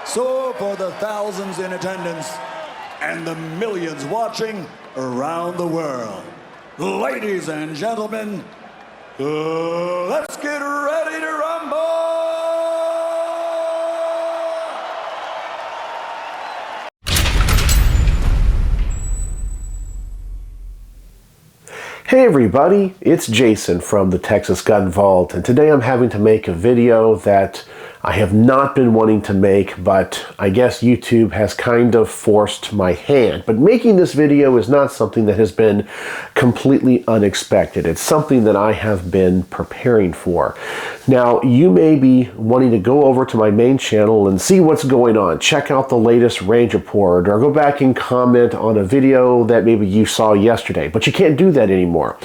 So for the thousands in attendance and the millions watching around the world, ladies and gentlemen, let's get ready to rumble! Hey everybody, it's Jason from the Texas Gun Vault, and today I'm having to make a video that I have not been wanting to make, but I guess YouTube has kind of forced my hand. But making this video is not something that has been completely unexpected. It's something that I have been preparing for. Now, you may be wanting to go over to my main channel and see what's going on, check out the latest range report, or go back and comment on a video that maybe you saw yesterday. But you can't do that anymore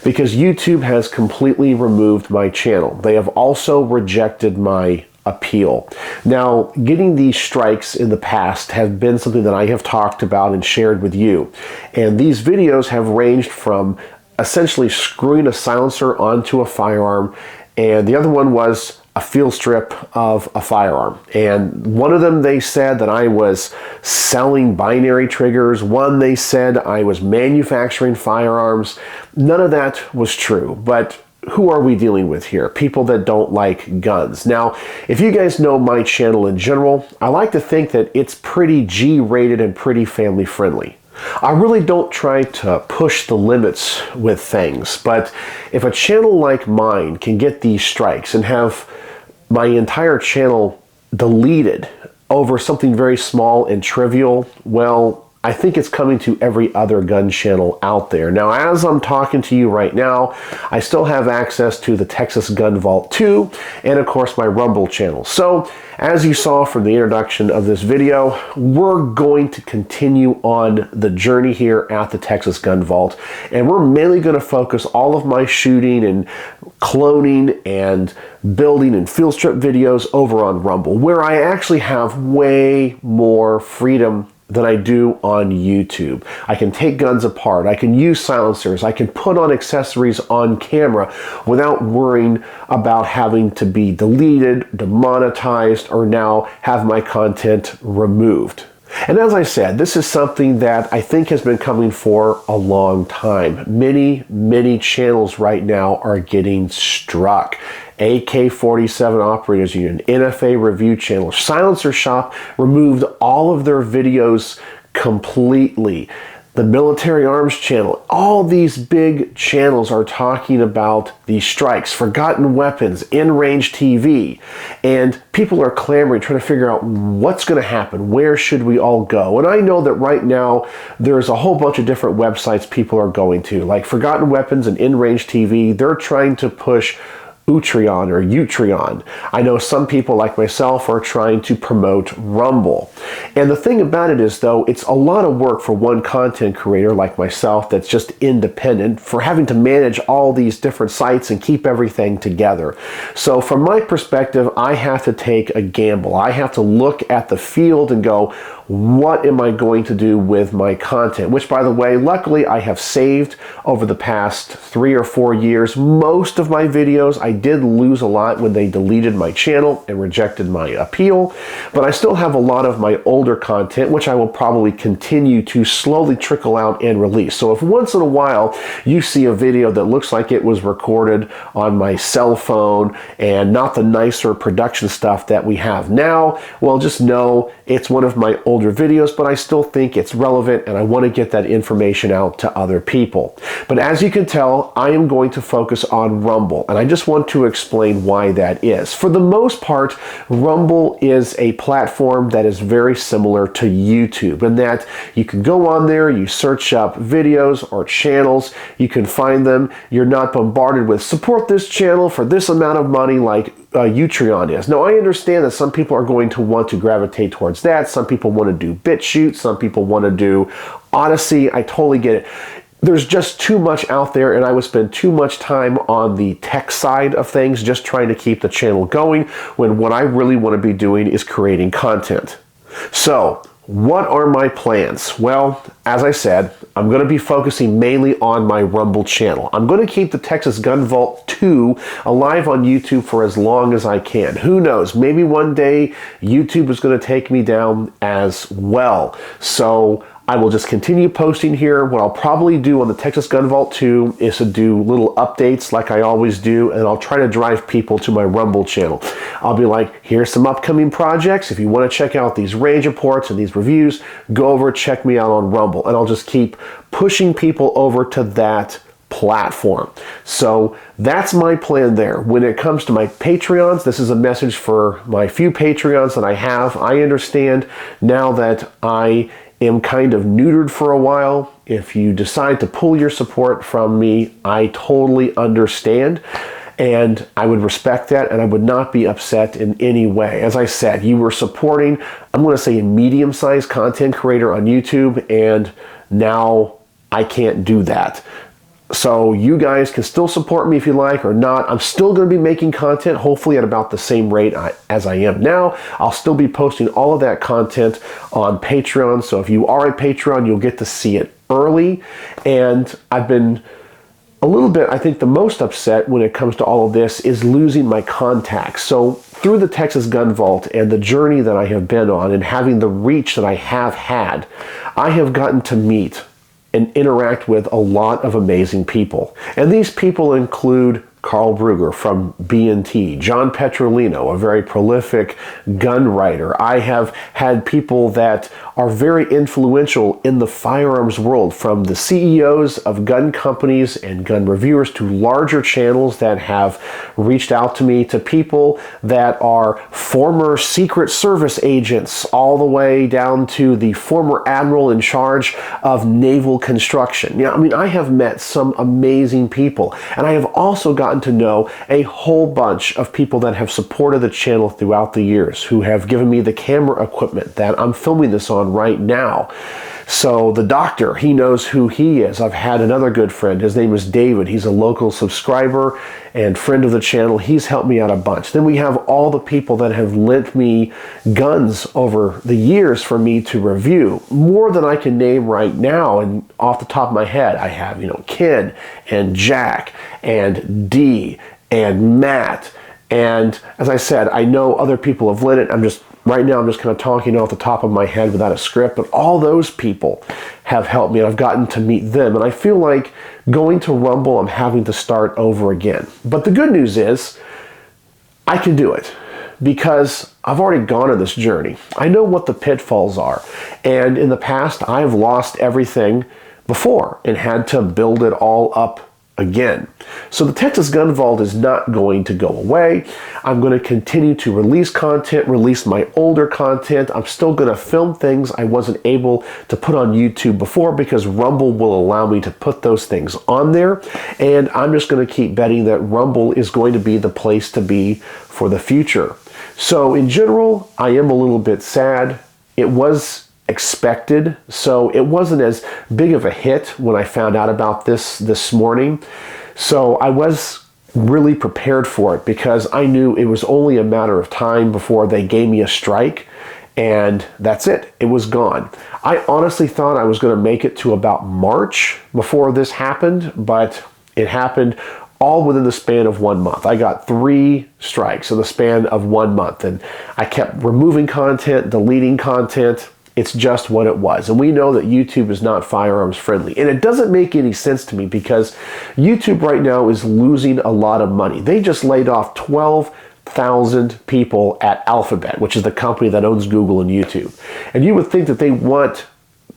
because YouTube has completely removed my channel. They have also rejected my appeal. Now, getting these strikes in the past have been something that I have talked about and shared with you. And these videos have ranged from essentially screwing a silencer onto a firearm, and the other one was a field strip of a firearm. And one of them, they said that I was selling binary triggers. One, they said I was manufacturing firearms. None of that was true, but who are we dealing with here? People that don't like guns. Now, if you guys know my channel in general, I like to think that it's pretty G-rated and pretty family friendly. I really don't try to push the limits with things, but if a channel like mine can get these strikes and have my entire channel deleted over something very small and trivial, well, I think it's coming to every other gun channel out there. Now, as I'm talking to you right now, I still have access to the Texas Gun Vault 2 and, of course, my Rumble channel. So, as you saw from the introduction of this video, we're going to continue on the journey here at the Texas Gun Vault, and we're mainly going to focus all of my shooting and cloning and building and field strip videos over on Rumble, where I actually have way more freedom than I do on YouTube. I can take guns apart, I can use silencers, I can put on accessories on camera without worrying about having to be deleted, demonetized, or now have my content removed. And as I said, this is something that I think has been coming for a long time. Many channels right now are getting struck. AK-47 Operators Union, NFA Review Channel, Silencer Shop removed all of their videos completely. The Military Arms Channel, all these big channels are talking about these strikes, Forgotten Weapons, In-Range TV, and people are clamoring, trying to figure out what's going to happen, where should we all go? And I know that right now there's a whole bunch of different websites people are going to, like Forgotten Weapons and In-Range TV. They're trying to push Utreon or Utreon. I know some people like myself are trying to promote Rumble. And the thing about it is, though, it's a lot of work for one content creator like myself that's just independent for having to manage all these different sites and keep everything together. So from my perspective, I have to take a gamble. I have to look at the field and go, what am I going to do with my content? Which, by the way, luckily I have saved over the past 3 or 4 years. Most of my videos, I did lose a lot when they deleted my channel and rejected my appeal, but I still have a lot of my older content, which I will probably continue to slowly trickle out and release. So if once in a while you see a video that looks like it was recorded on my cell phone and not the nicer production stuff that we have now, well, just know it's one of my older videos, but I still think it's relevant and I want to get that information out to other people. But as you can tell, I am going to focus on Rumble, and I just want to explain why that is. For the most part, Rumble is a platform that is very similar to YouTube in that you can go on there, you search up videos or channels, you can find them. You're not bombarded with support this channel for this amount of money like Utreon is. Now, I understand that some people are going to want to gravitate towards that. Some people want to do BitChute. Some people want to do Odyssey. I totally get it. There's just too much out there, and I would spend too much time on the tech side of things just trying to keep the channel going when what I really want to be doing is creating content. So, what are my plans? Well, as I said, I'm going to be focusing mainly on my Rumble channel. I'm going to keep the Texas Gun Vault 2 alive on YouTube for as long as I can. Who knows? Maybe one day YouTube is going to take me down as well. So I will just continue posting here. What I'll probably do on the Texas Gun Vault 2 is to do little updates like I always do, and I'll try to drive people to my Rumble channel. I'll be like, here's some upcoming projects. If you want to check out these range reports and these reviews, go over, check me out on Rumble. And I'll just keep pushing people over to that platform. So that's my plan there. When it comes to my Patreons, this is a message for my few Patreons that I have. I understand now that I am kind of neutered for a while. If you decide to pull your support from me, I totally understand. And I would respect that, and I would not be upset in any way. As I said, you were supporting, I'm going to say, a medium-sized content creator on YouTube, and now I can't do that. So you guys can still support me if you like or not. I'm still going to be making content, hopefully at about the same rate as I am now. I'll still be posting all of that content on Patreon. So if you are a Patreon, you'll get to see it early. And I've been a little bit, I think the most upset when it comes to all of this is losing my contacts. So through the Texas Gun Vault and the journey that I have been on and having the reach that I have had, I have gotten to meet and interact with a lot of amazing people. And these people include Carl Brugger from B&T, John Petrolino, a very prolific gun writer. I have had people that are very influential in the firearms world, from the CEOs of gun companies and gun reviewers to larger channels that have reached out to me, to people that are former Secret Service agents, all the way down to the former admiral in charge of naval construction. I mean, I have met some amazing people, and I have also gotten to know a whole bunch of people that have supported the channel throughout the years, who have given me the camera equipment that I'm filming this on right now. So the doctor, he knows who he is. I've had another good friend. His name is David. He's a local subscriber and friend of the channel. He's helped me out a bunch. Then we have all the people that have lent me guns over the years for me to review. More than I can name right now, and off the top of my head, I have, Ken and Jack and Dee and Matt. And as I said, I know other people have lent it. Right now, I'm just kind of talking off the top of my head without a script, but all those people have helped me, and I've gotten to meet them. And I feel like going to Rumble, I'm having to start over again. But the good news is I can do it, because I've already gone on this journey. I know what the pitfalls are. And in the past, I've lost everything before and had to build it all up again. So the Texas Gun Vault is not going to go away. I'm going to continue to release content, release my older content. I'm still going to film things I wasn't able to put on YouTube before, because Rumble will allow me to put those things on there. And I'm just going to keep betting that Rumble is going to be the place to be for the future. So in general, I am a little bit sad. It was expected, so it wasn't as big of a hit when I found out about this morning. So I was really prepared for it, because I knew it was only a matter of time before they gave me a strike, and that's it. It was gone. I honestly thought I was going to make it to about March before this happened, but it happened all within the span of 1 month. I got 3 strikes in the span of 1 month, and I kept removing content, deleting content. It's just what it was. And we know that YouTube is not firearms friendly. And it doesn't make any sense to me, because YouTube right now is losing a lot of money. They just laid off 12,000 people at Alphabet, which is the company that owns Google and YouTube. And you would think that they want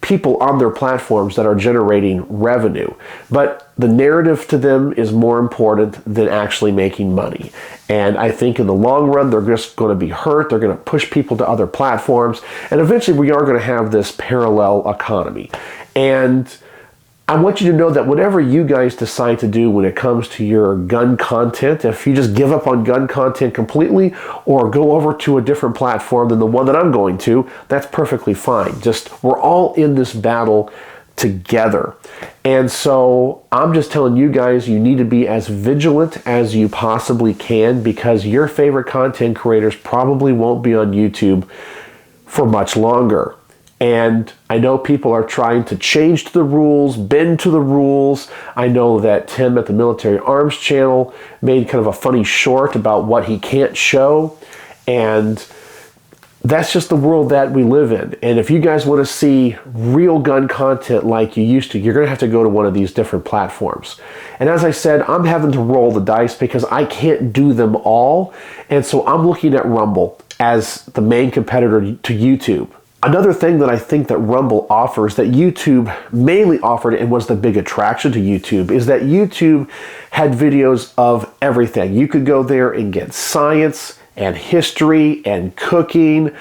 people on their platforms that are generating revenue. But the narrative to them is more important than actually making money. And I think in the long run, they're just going to be hurt. They're going to push people to other platforms. And eventually we are going to have this parallel economy. And I want you to know that whatever you guys decide to do when it comes to your gun content, if you just give up on gun content completely or go over to a different platform than the one that I'm going to, that's perfectly fine. Just, we're all in this battle together. And so I'm just telling you guys, you need to be as vigilant as you possibly can, because your favorite content creators probably won't be on YouTube for much longer. And I know people are trying to change the rules, bend to the rules. I know that Tim at the Military Arms channel made kind of a funny short about what he can't show. And that's just the world that we live in. And if you guys want to see real gun content like you used to, you're going to have to go to one of these different platforms. And as I said, I'm having to roll the dice because I can't do them all. And so I'm looking at Rumble as the main competitor to YouTube. Another thing that I think that Rumble offers that YouTube mainly offered and was the big attraction to YouTube is that YouTube had videos of everything. You could go there and get science and history and cooking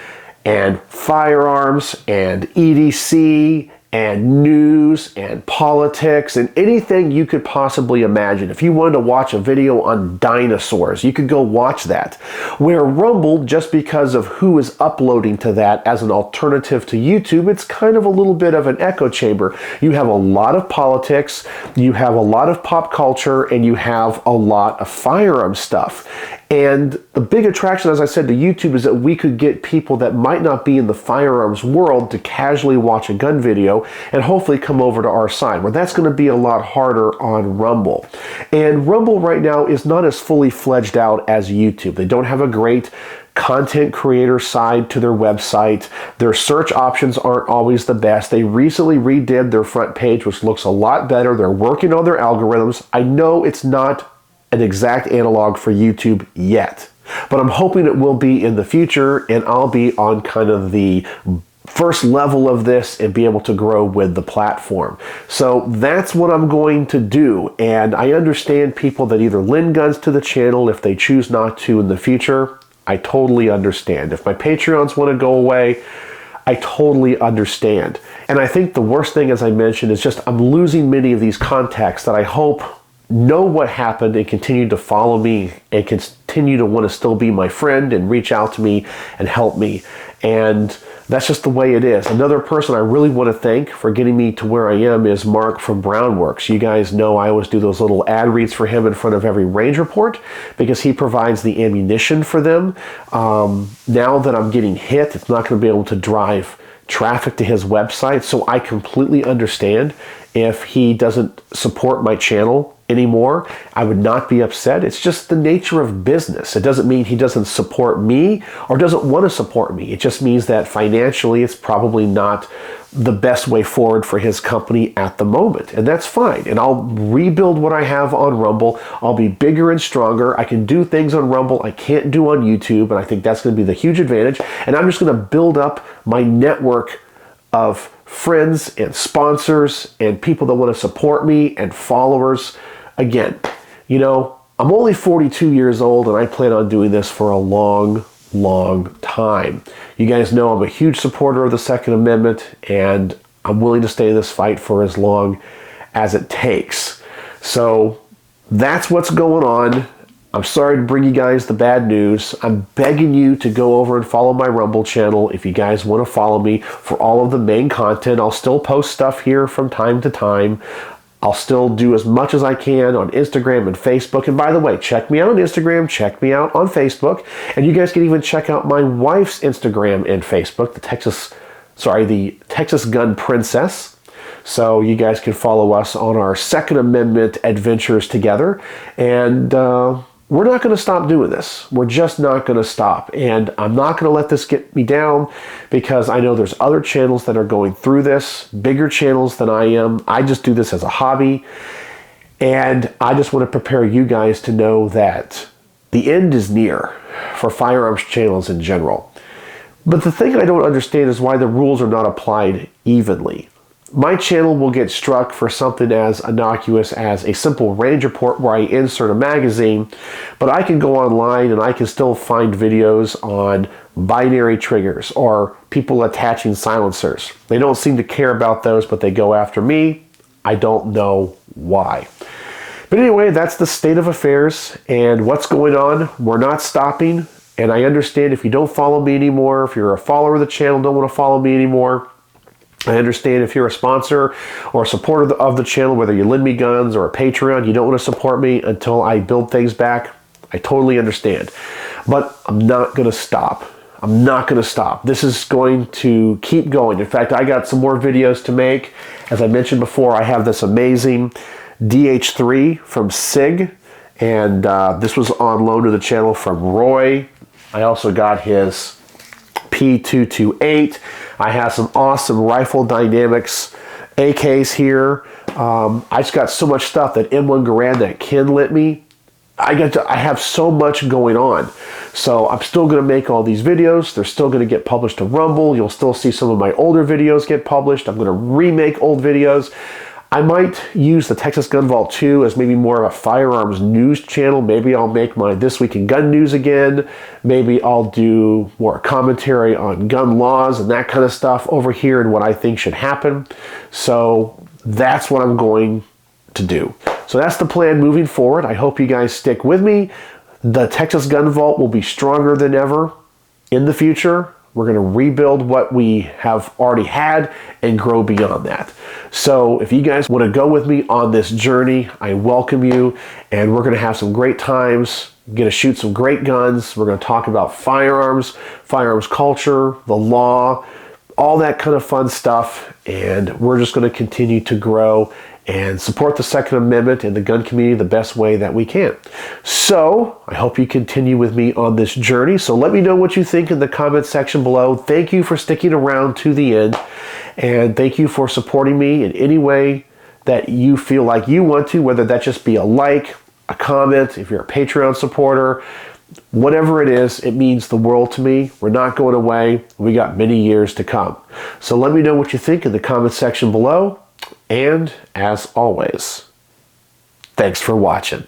and firearms and EDC and news and politics and anything you could possibly imagine. If you wanted to watch a video on dinosaurs, you could go watch that. Where Rumble, just because of who is uploading to that as an alternative to YouTube, it's kind of a little bit of an echo chamber. You have a lot of politics, you have a lot of pop culture, and you have a lot of firearm stuff. And the big attraction, as I said, to YouTube is that we could get people that might not be in the firearms world to casually watch a gun video and hopefully come over to our side, where that's going to be a lot harder on Rumble. And Rumble right now is not as fully fledged out as YouTube. They don't have a great content creator side to their website. Their search options aren't always the best. They recently redid their front page, which looks a lot better. They're working on their algorithms. I know it's not an exact analog for YouTube yet, but I'm hoping it will be in the future, and I'll be on kind of the first level of this and be able to grow with the platform. So that's what I'm going to do. And I understand people that either lend guns to the channel if they choose not to in the future. I totally understand. If my Patreons want to go away, I totally understand. And I think the worst thing, as I mentioned, is just I'm losing many of these contacts that I hope know what happened and continue to follow me and continue to want to still be my friend and reach out to me and help me. And that's just the way it is. Another person I really want to thank for getting me to where I am is Mark from Brownworks. You guys know I always do those little ad reads for him in front of every range report because he provides the ammunition for them. Now that I'm getting hit, it's not going to be able to drive traffic to his website, so I completely understand if he doesn't support my channel anymore. I would not be upset. It's just the nature of business. It doesn't mean he doesn't support me or doesn't want to support me. It just means that financially it's probably not the best way forward for his company at the moment. And that's fine. And I'll rebuild what I have on Rumble. I'll be bigger and stronger. I can do things on Rumble I can't do on YouTube, and I think that's going to be the huge advantage. And I'm just going to build up my network of friends and sponsors and people that want to support me and followers. Again, you know, I'm only 42 years old and I plan on doing this for a long time. You guys know I'm a huge supporter of the Second Amendment, and I'm willing to stay in this fight for as long as it takes. So that's what's going on. I'm sorry to bring you guys the bad news. I'm begging you to go over and follow my Rumble channel if you guys want to follow me for all of the main content. I'll still post stuff here from time to time. I'll still do as much as I can on Instagram and Facebook. And by the way, check me out on Instagram, check me out on Facebook. And you guys can even check out my wife's Instagram and Facebook, the Texas Gun Princess. So you guys can follow us on our Second Amendment adventures together. And we're not going to stop doing this. We're just not going to stop. And I'm not going to let this get me down because I know there's other channels that are going through this, bigger channels than I am. I just do this as a hobby. And I just want to prepare you guys to know that the end is near for firearms channels in general. But the thing I don't understand is why the rules are not applied evenly. My channel will get struck for something as innocuous as a simple range report where I insert a magazine, but I can go online and I can still find videos on binary triggers or people attaching silencers. They don't seem to care about those, but they go after me. I don't know why. But anyway, that's the state of affairs and what's going on. We're not stopping, and I understand if you don't follow me anymore, if you're a follower of the channel, don't want to follow me anymore. I understand if you're a sponsor or a supporter of the channel, whether you lend me guns or a Patreon, you don't want to support me until I build things back. I totally understand. But I'm not going to stop. I'm not going to stop. This is going to keep going. In fact, I got some more videos to make. As I mentioned before, I have this amazing DH3 from SIG, and this was on loan to the channel from Roy. I also got his P228. I have some awesome Rifle Dynamics AKs here. I just got so much stuff. That M1 Garand that Ken lent me. I have so much going on. So I'm still going to make all these videos. They're still going to get published to Rumble. You'll still see some of my older videos get published. I'm going to remake old videos. I might use the Texas Gun Vault 2 as maybe more of a firearms news channel. Maybe I'll make my This Week in Gun News again. Maybe I'll do more commentary on gun laws and that kind of stuff over here and what I think should happen. So that's what I'm going to do. So that's the plan moving forward. I hope you guys stick with me. The Texas Gun Vault will be stronger than ever in the future. We're going to rebuild what we have already had and grow beyond that. So if you guys want to go with me on this journey, I welcome you, and we're going to have some great times. We're going to shoot some great guns. We're going to talk about firearms, firearms culture, the law, all that kind of fun stuff, and we're just going to continue to grow and support the Second Amendment and the gun community the best way that we can. So I hope you continue with me on this journey. So let me know what you think in the comment section below. Thank you for sticking around to the end, and thank you for supporting me in any way that you feel like you want to, whether that just be a like, a comment, if you're a Patreon supporter, whatever it is, it means the world to me. We're not going away. We got many years to come. So let me know what you think in the comment section below. And as always, thanks for watching.